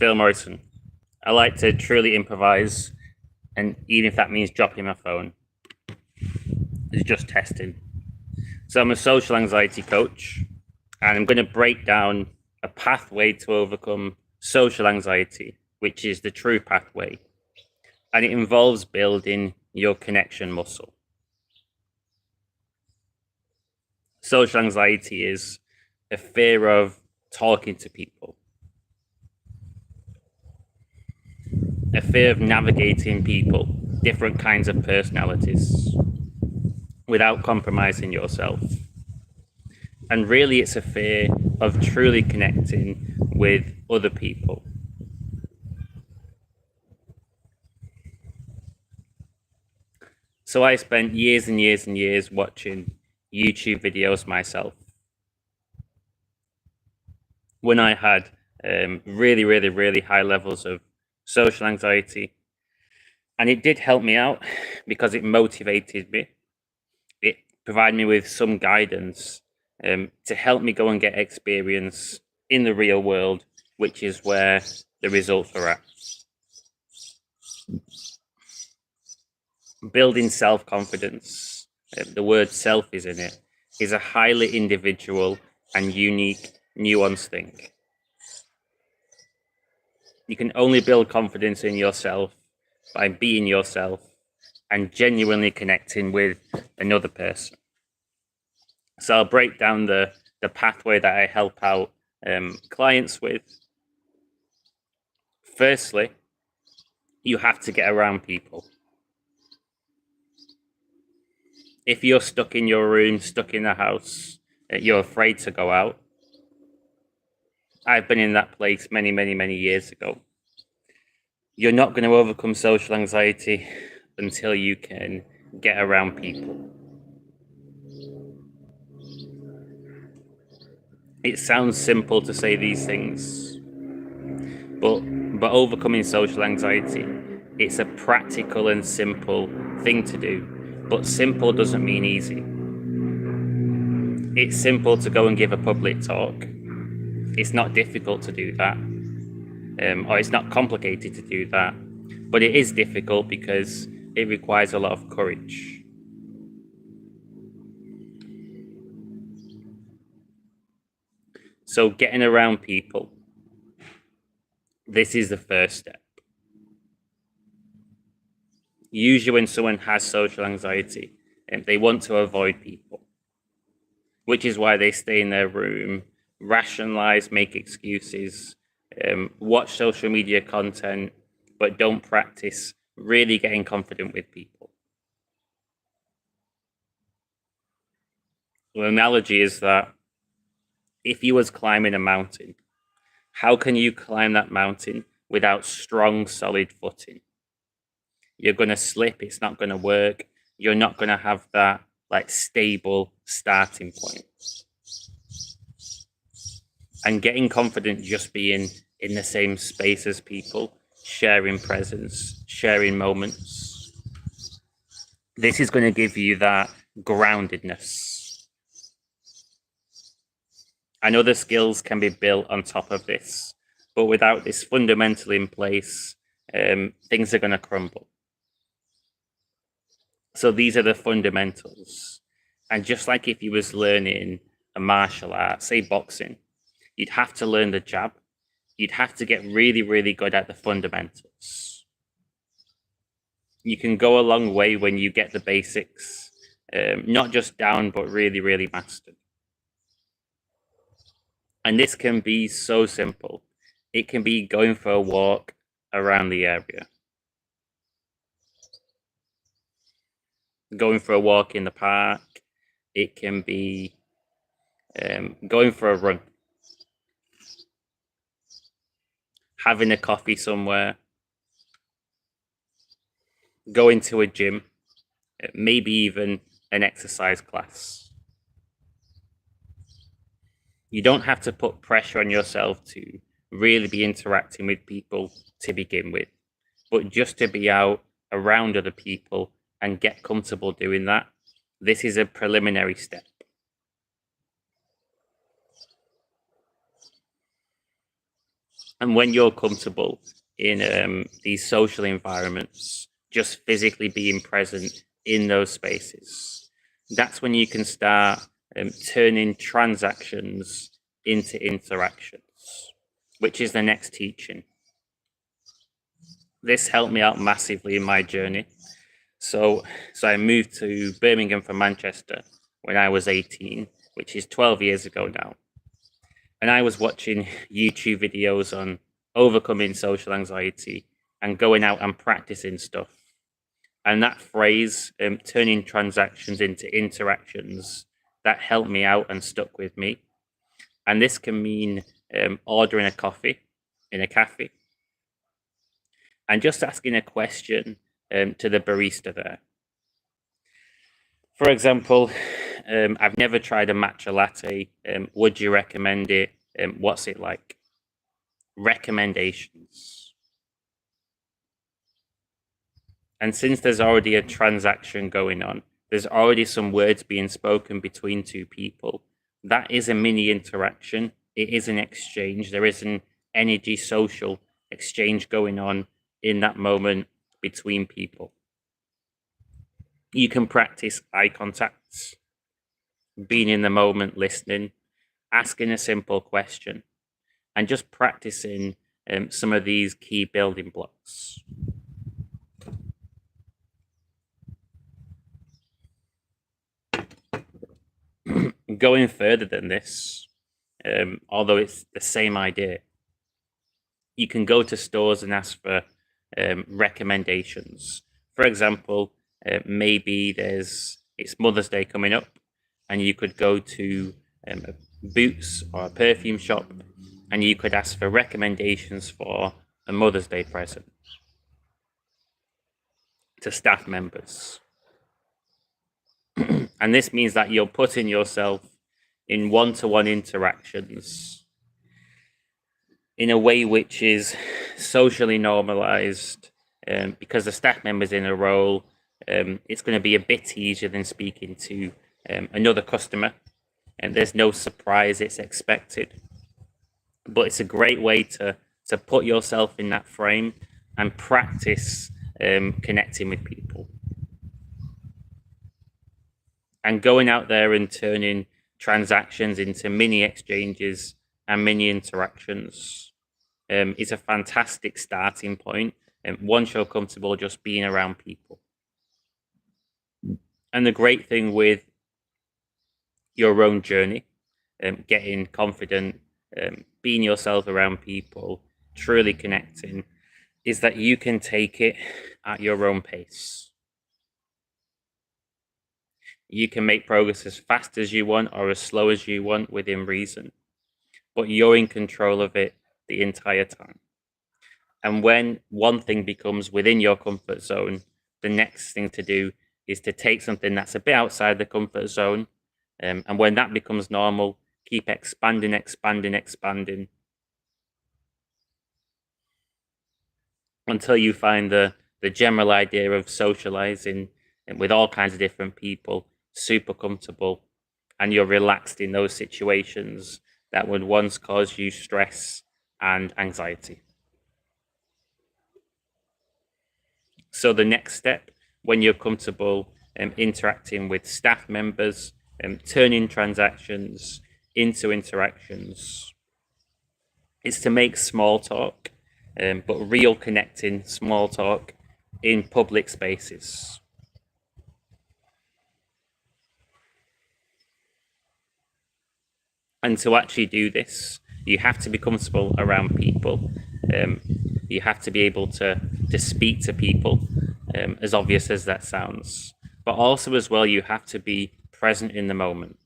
Phil Morrison. I like to truly improvise, and even if that means dropping my phone, it's just testing. So I'm a social anxiety coach, and I'm going to break down a pathway to overcome social anxiety, which is the true pathway. And it involves building your connection muscle. Social anxiety is a fear of talking to people, a fear of navigating people, different kinds of personalities, without compromising yourself. And really, it's a fear of truly connecting with other people. So I spent years and years and years watching YouTube videos myself. When I had really, really, really high levels of social anxiety, and it did help me out because it motivated me. It provided me with some guidance to help me go and get experience in the real world, which is where the results are at. Building self-confidence, the word self is in it, is a highly individual and unique, nuanced thing. You can only build confidence in yourself by being yourself and genuinely connecting with another person. So I'll break down the pathway that I help out clients with. Firstly, you have to get around people. If you're stuck in your room, stuck in the house, you're afraid to go out. I've been in that place many, many, many years ago. You're not going to overcome social anxiety until you can get around people. It sounds simple to say these things, but overcoming social anxiety, it's a practical and simple thing to do. But simple doesn't mean easy. It's simple to go and give a public talk. It's not difficult to do that, or it's not complicated to do that. But it is difficult because it requires a lot of courage. So getting around people, this is the first step. Usually when someone has social anxiety, they want to avoid people, which is why they stay in their room, rationalize, make excuses, watch social media content, but don't practice really getting confident with people. The analogy is that if you was climbing a mountain, how can you climb that mountain without strong, solid footing? You're going to slip. It's not going to work. You're not going to have that stable starting point. And getting confident just being in the same space as people, sharing presence, sharing moments. This is going to give you that groundedness. And other skills can be built on top of this. But without this fundamental in place, things are going to crumble. So these are the fundamentals. And just like if you was learning a martial art, say boxing, you'd have to learn the jab. You'd have to get really, really good at the fundamentals. You can go a long way when you get the basics, not just down, but really, really mastered. And this can be so simple. It can be going for a walk around the area. Going for a walk in the park. It can be going for a run. Having a coffee somewhere. Going to a gym. Maybe even an exercise class. You don't have to put pressure on yourself to really be interacting with people to begin with, but just to be out around other people and get comfortable doing that. This is a preliminary step. And when you're comfortable in these social environments, just physically being present in those spaces, that's when you can start turning transactions into interactions, which is the next teaching. This helped me out massively in my journey. So I moved to Birmingham from Manchester when I was 18, which is 12 years ago now. And I was watching YouTube videos on overcoming social anxiety and going out and practicing stuff. And that phrase, turning transactions into interactions, that helped me out and stuck with me. And this can mean ordering a coffee in a cafe and just asking a question to the barista there. For example, I've never tried a matcha latte. Would you recommend it? What's it like? Recommendations. And since there's already a transaction going on, there's already some words being spoken between two people. That is a mini interaction. It is an exchange. There is an energy social exchange going on in that moment between people. You can practice eye contact, being in the moment, listening, asking a simple question, and just practicing some of these key building blocks. Going further than this, although it's the same idea, you can go to stores and ask for recommendations. For example, maybe it's Mother's Day coming up, and you could go to a Boots or a perfume shop, and you could ask for recommendations for a Mother's Day present to staff members. And this means that you're putting yourself in one-to-one interactions in a way which is socially normalized, because the staff member's in a role. It's going to be a bit easier than speaking to another customer, and there's no surprise, it's expected. But it's a great way to put yourself in that frame and practice connecting with people. And going out there and turning transactions into mini exchanges and mini interactions is a fantastic starting point. Once you're comfortable just being around people. And the great thing with your own journey, getting confident, being yourself around people, truly connecting, is that you can take it at your own pace. You can make progress as fast as you want or as slow as you want within reason, but you're in control of it the entire time. And when one thing becomes within your comfort zone, the next thing to do is to take something that's a bit outside the comfort zone. And when that becomes normal, keep expanding, until you find the general idea of socializing with all kinds of different people super comfortable, and you're relaxed in those situations that would once cause you stress and anxiety. So the next step, when you're comfortable interacting with staff members, turning transactions into interactions, is to make small talk, but real connecting small talk in public spaces. And to actually do this, you have to be comfortable around people. You have to be able to speak to people, as obvious as that sounds. But also as well, you have to be present in the moment.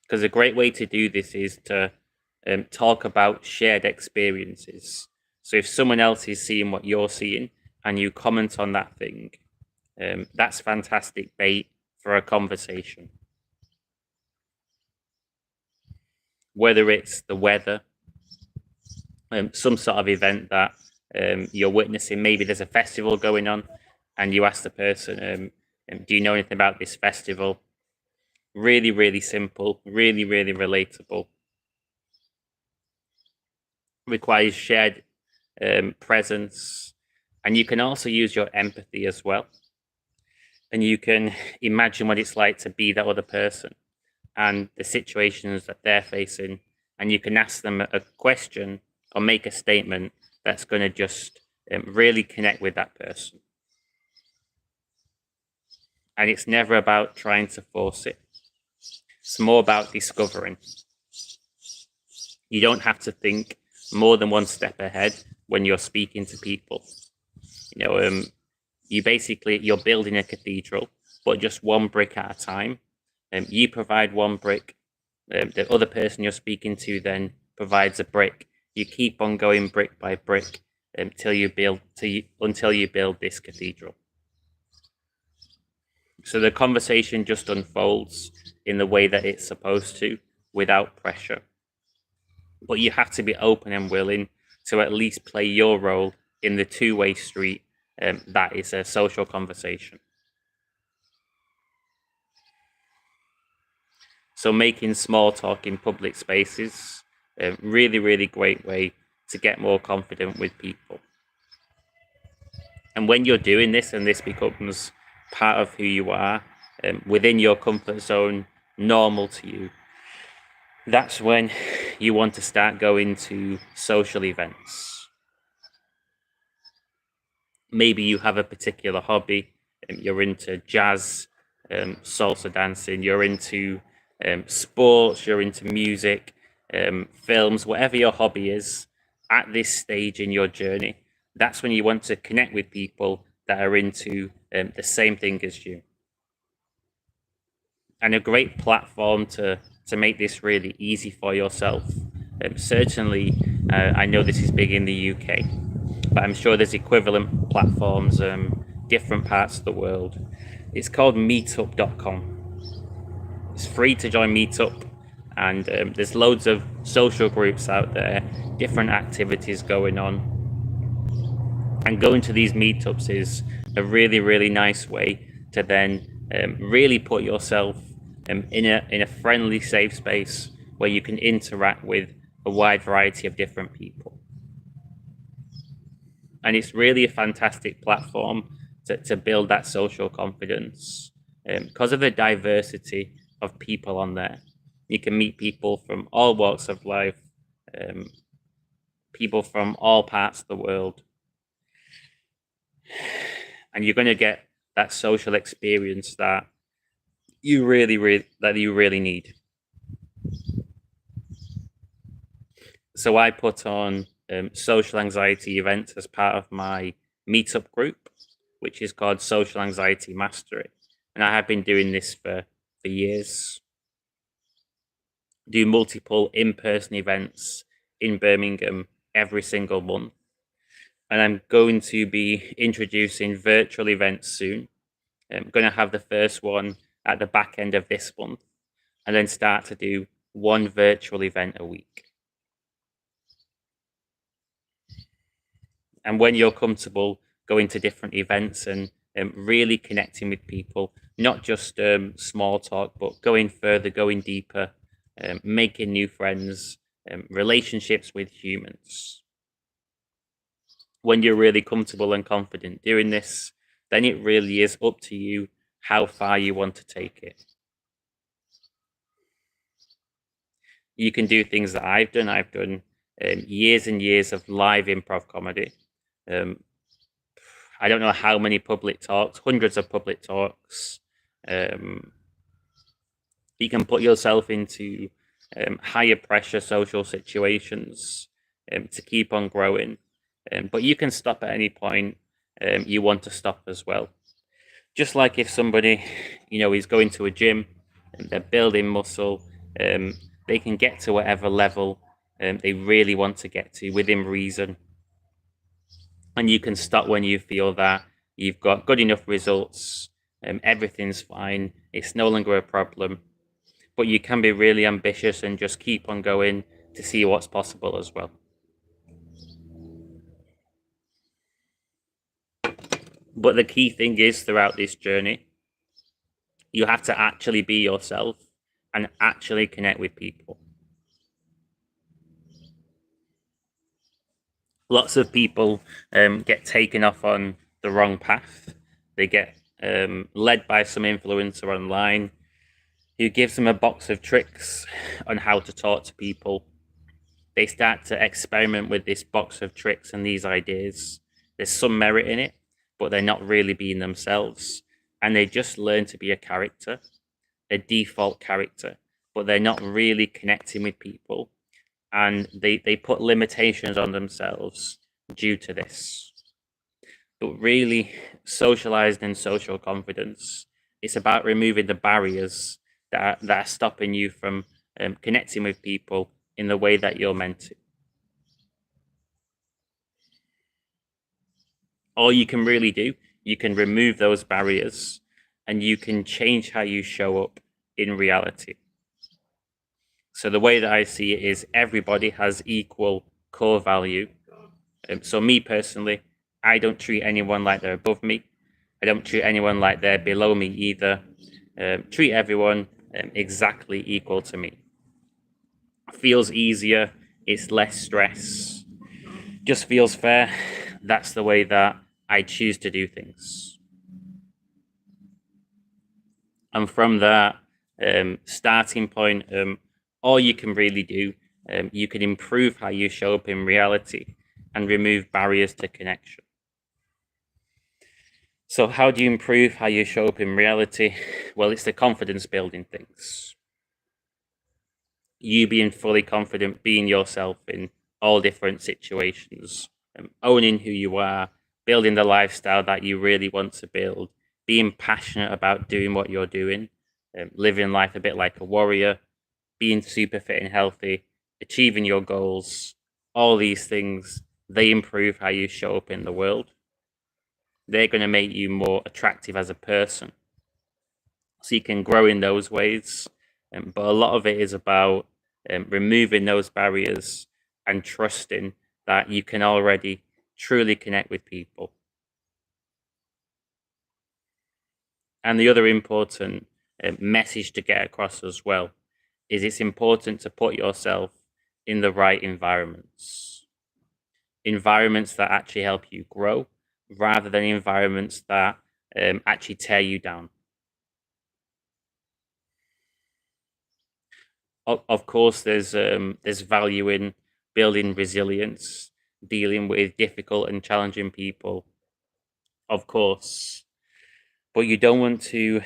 Because a great way to do this is to talk about shared experiences. So if someone else is seeing what you're seeing and you comment on that thing, that's fantastic bait for a conversation. Whether it's the weather, some sort of event that you're witnessing, maybe there's a festival going on, and you ask the person, do you know anything about this festival? Really, really simple, really, really relatable. requires shared presence, and you can also use your empathy as well. And you can imagine what it's like to be that other person and the situations that they're facing, and you can ask them a question or make a statement that's going to just really connect with that person. And it's never about trying to force it. It's more about discovering. You don't have to think more than one step ahead when you're speaking to people. You're building a cathedral, but just one brick at a time. You provide one brick, the other person you're speaking to then provides a brick. You keep on going brick by brick until you build this cathedral. So the conversation just unfolds in the way that it's supposed to, without pressure. But you have to be open and willing to at least play your role in the two-way street that is a social conversation. So making small talk in public spaces, a really, really great way to get more confident with people. And when you're doing this and this becomes part of who you are, within your comfort zone, normal to you, that's when you want to start going to social events. Maybe you have a particular hobby, you're into jazz, salsa dancing, you're into sports, you're into music, films, whatever your hobby is. At this stage in your journey, that's when you want to connect with people that are into the same thing as you. And a great platform to make this really easy for yourself. Certainly, I know this is big in the UK, but I'm sure there's equivalent platforms, different parts of the world. It's called meetup.com. It's free to join Meetup, and there's loads of social groups out there, different activities going on. And going to these meetups is a really, really nice way to then really put yourself in a friendly, safe space where you can interact with a wide variety of different people. And it's really a fantastic platform to build that social confidence because of the diversity of people on there. You can meet people from all walks of life, people from all parts of the world, and you're going to get that social experience that you really need. So I put on social anxiety events as part of my meetup group, which is called Social Anxiety Mastery, and I have been doing this for years. Do multiple in-person events in Birmingham every single month, and I'm going to be introducing virtual events soon. I'm going to have the first one at the back end of this month, and then start to do one virtual event a week. And when you're comfortable going to different events and really connecting with people, not just small talk, but going further, going deeper, making new friends, relationships with humans. When you're really comfortable and confident doing this, then it really is up to you how far you want to take it. You can do things that I've done. I've done years and years of live improv comedy. I don't know how many public talks, hundreds of public talks. You can put yourself into higher pressure social situations to keep on growing. But you can stop at any point you want to stop as well. Just like if somebody, is going to a gym and they're building muscle, they can get to whatever level they really want to get to within reason. And you can stop when you feel that you've got good enough results, everything's fine, it's no longer a problem. But you can be really ambitious and just keep on going to see what's possible as well. But the key thing is throughout this journey, you have to actually be yourself and actually connect with people. Lots of people get taken off on the wrong path. They get led by some influencer online who gives them a box of tricks on how to talk to people. They start to experiment with this box of tricks and these ideas. There's some merit in it, but they're not really being themselves. And they just learn to be a character, a default character, but they're not really connecting with people. And they put limitations on themselves due to this. But really, socialized and social confidence, it's about removing the barriers that are stopping you from connecting with people in the way that you're meant to. All you can really do, you can remove those barriers and you can change how you show up in reality. So the way that I see it is everybody has equal core value. So me personally, I don't treat anyone like they're above me. I don't treat anyone like they're below me either. Treat everyone exactly equal to me. Feels easier. It's less stress. Just feels fair. That's the way that I choose to do things. And from that starting point, all you can really do, you can improve how you show up in reality and remove barriers to connection. So, how do you improve how you show up in reality? Well, it's the confidence building things. You being fully confident, being yourself in all different situations, owning who you are, building the lifestyle that you really want to build, being passionate about doing what you're doing, living life a bit like a warrior, being super fit and healthy, achieving your goals, all these things, they improve how you show up in the world. They're going to make you more attractive as a person. So you can grow in those ways. But a lot of it is about removing those barriers and trusting that you can already truly connect with people. And the other important message to get across as well is it's important to put yourself in the right environments. Environments that actually help you grow rather than environments that actually tear you down. Of course, there's value in building resilience, dealing with difficult and challenging people, of course, but you don't want to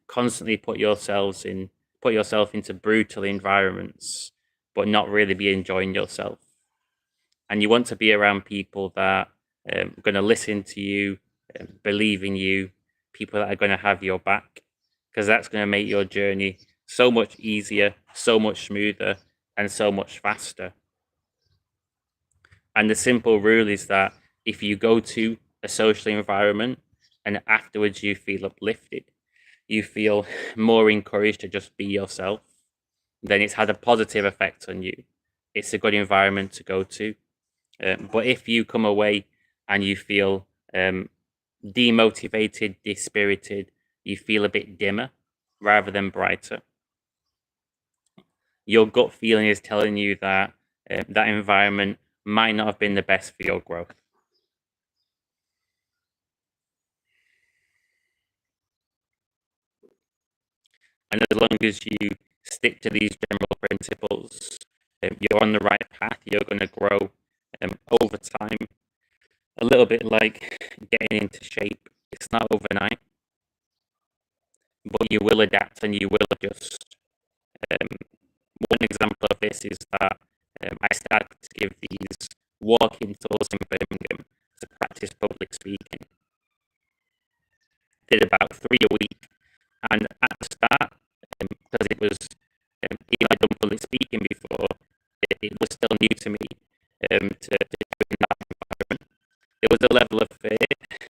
constantly put yourself into brutal environments, but not really be enjoying yourself. And you want to be around people that are going to listen to you, believe in you, people that are going to have your back, because that's going to make your journey so much easier, so much smoother, and so much faster. And the simple rule is that if you go to a social environment and afterwards you feel uplifted, you feel more encouraged to just be yourself, then it's had a positive effect on you. It's a good environment to go to. But if you come away and you feel demotivated, dispirited, you feel a bit dimmer rather than brighter, your gut feeling is telling you that that environment might not have been the best for your growth. And as long as you stick to these general principles, you're on the right path, you're going to grow over time. A little bit like getting into shape. It's not overnight, but you will adapt and you will adjust. Um, One example of this is that I started to give these walking tours in Birmingham to practice public speaking. Did about 3 a week, and at the start, because it was even I'd done public speaking before, it was still new to me to do in that environment. There was a level of fear,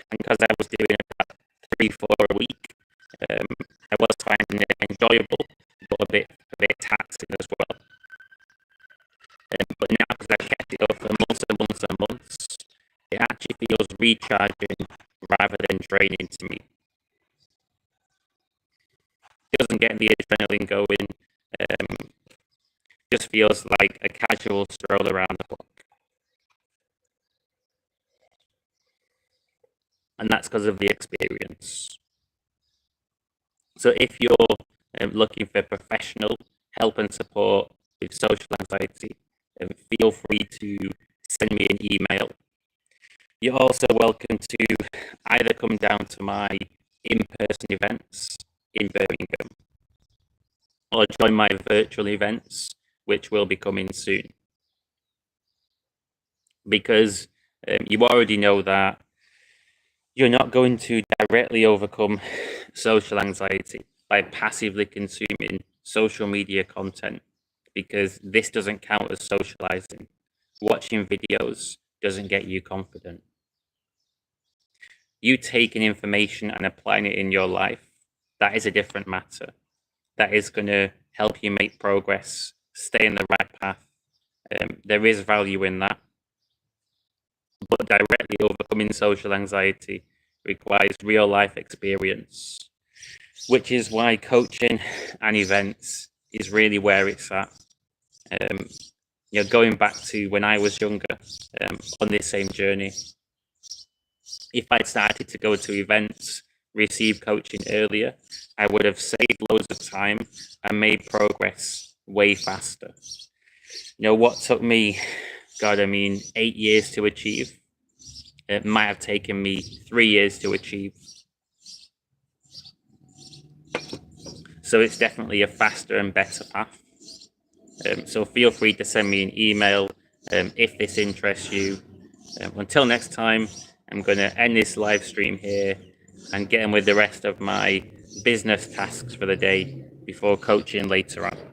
and because I was doing about 3, 4 a week, um, I was finding it enjoyable, but a bit taxing as well. But now, because I've kept it up for months and months and months, it actually feels recharging rather than draining to me. It doesn't get the adrenaline going. Just feels like a casual stroll around the block. and that's because of the experience. So if you're looking for professional help and support with social anxiety, feel free to send me an email. You're also welcome to either come down to my in-person events in Birmingham or join my virtual events, which will be coming soon. Because you already know that you're not going to directly overcome social anxiety by passively consuming social media content, because this doesn't count as socializing. Watching videos doesn't get you confident. You taking information and applying it in your life, that is a different matter. That is going to help you make progress, stay in the right path. There is value in that. But directly overcoming social anxiety requires real life experience, which is why coaching and events is really where it's at. Going back to when I was younger, on this same journey, if I'd started to go to events, receive coaching earlier, I would have saved loads of time and made progress way faster. What took me, 8 years to achieve, it might have taken me 3 years to achieve. So it's definitely a faster and better path. So feel free to send me an email if this interests you. Until next time, I'm going to end this live stream here and get on with the rest of my business tasks for the day before coaching later on.